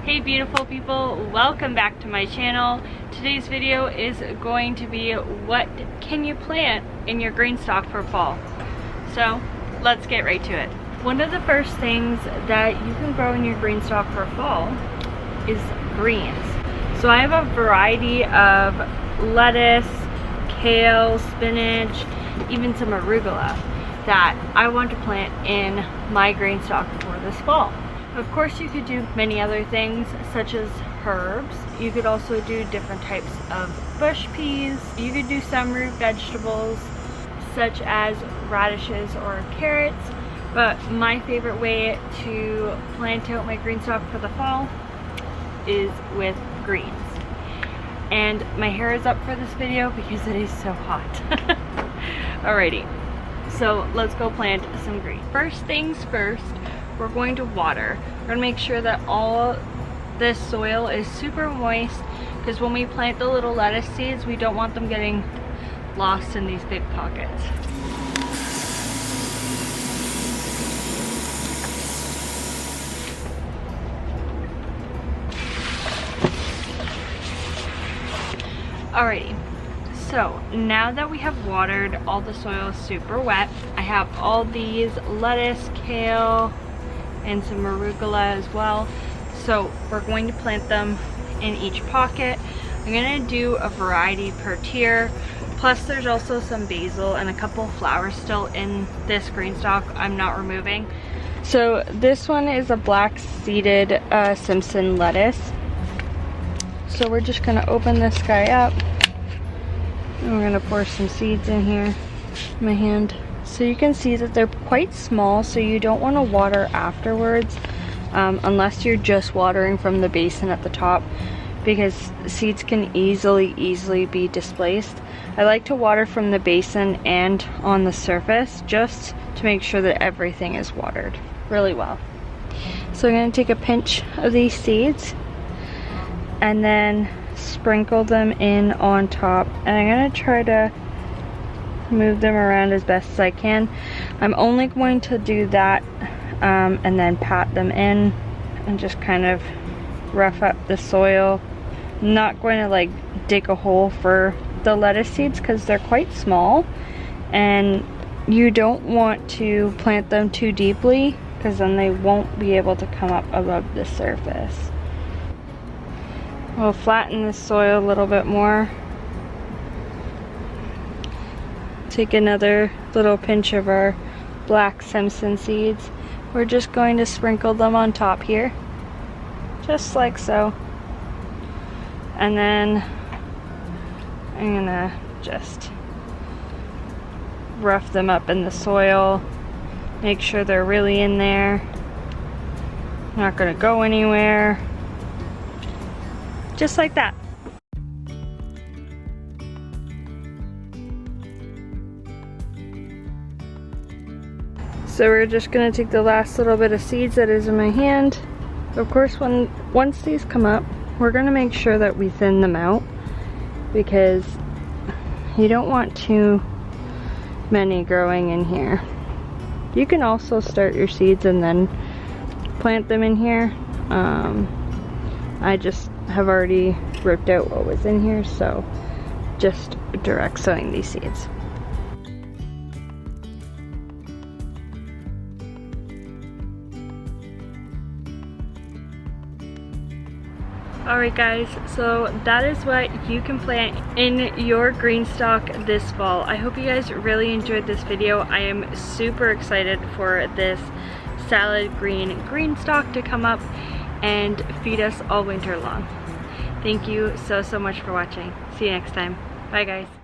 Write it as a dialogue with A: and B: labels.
A: Hey beautiful people, welcome back to my channel. Today's video is going to be what can you plant in your GreenStalk for fall. So let's get right to it. One of the first things that you can grow in your GreenStalk for fall is greens. So I have a variety of lettuce, kale, spinach, even some arugula that I want to plant in my GreenStalk for this fall. Of course, you could do many other things such as herbs. You could also do different types of bush peas. You could do some root vegetables such as radishes or carrots. But my favorite way to plant out my GreenStalk for the fall is with greens. And my hair is up for this video because it is so hot. Alrighty, so let's go plant some greens. First things first, we're going to water. We're going to make sure that all this soil is super moist, because when we plant the little lettuce seeds, we don't want them getting lost in these big pockets. Alrighty, so now that we have watered, all the soil is super wet. I have all these lettuce, kale, and some arugula as well. So we're going to plant them in each pocket. I'm going to do a variety per tier. Plus there's also some basil and a couple flowers still in this GreenStalk I'm not removing. So this one is a black seeded Simpson lettuce. So we're just going to open this guy up. And we're going to pour some seeds in here. My hand. So you can see that they're quite small, so you don't want to water afterwards unless you're just watering from the basin at the top, because seeds can easily be displaced. I like to water from the basin and on the surface just to make sure that everything is watered really well. So I'm going to take a pinch of these seeds and then sprinkle them in on top, and I'm going to try to move them around as best as I can. I'm only going to do that and then pat them in and just kind of rough up the soil. I'm not going to like dig a hole for the lettuce seeds because they're quite small, and you don't want to plant them too deeply because then they won't be able to come up above the surface. We'll flatten the soil a little bit more. Take another little pinch of our black Simpson seeds. We're just going to sprinkle them on top here, just like so. And then I'm gonna just rough them up in the soil, make sure they're really in there, not gonna go anywhere, just like that. So we're just going to take the last little bit of seeds that is in my hand. Of course, once these come up, we're going to make sure that we thin them out, because you don't want too many growing in here. You can also start your seeds and then plant them in here. I just have already ripped out what was in here, so just direct sowing these seeds. Alright guys, so that is what you can plant in your GreenStalk this fall. I hope you guys really enjoyed this video. I am super excited for this salad green GreenStalk to come up and feed us all winter long. Thank you so much for watching. See you next time. Bye guys.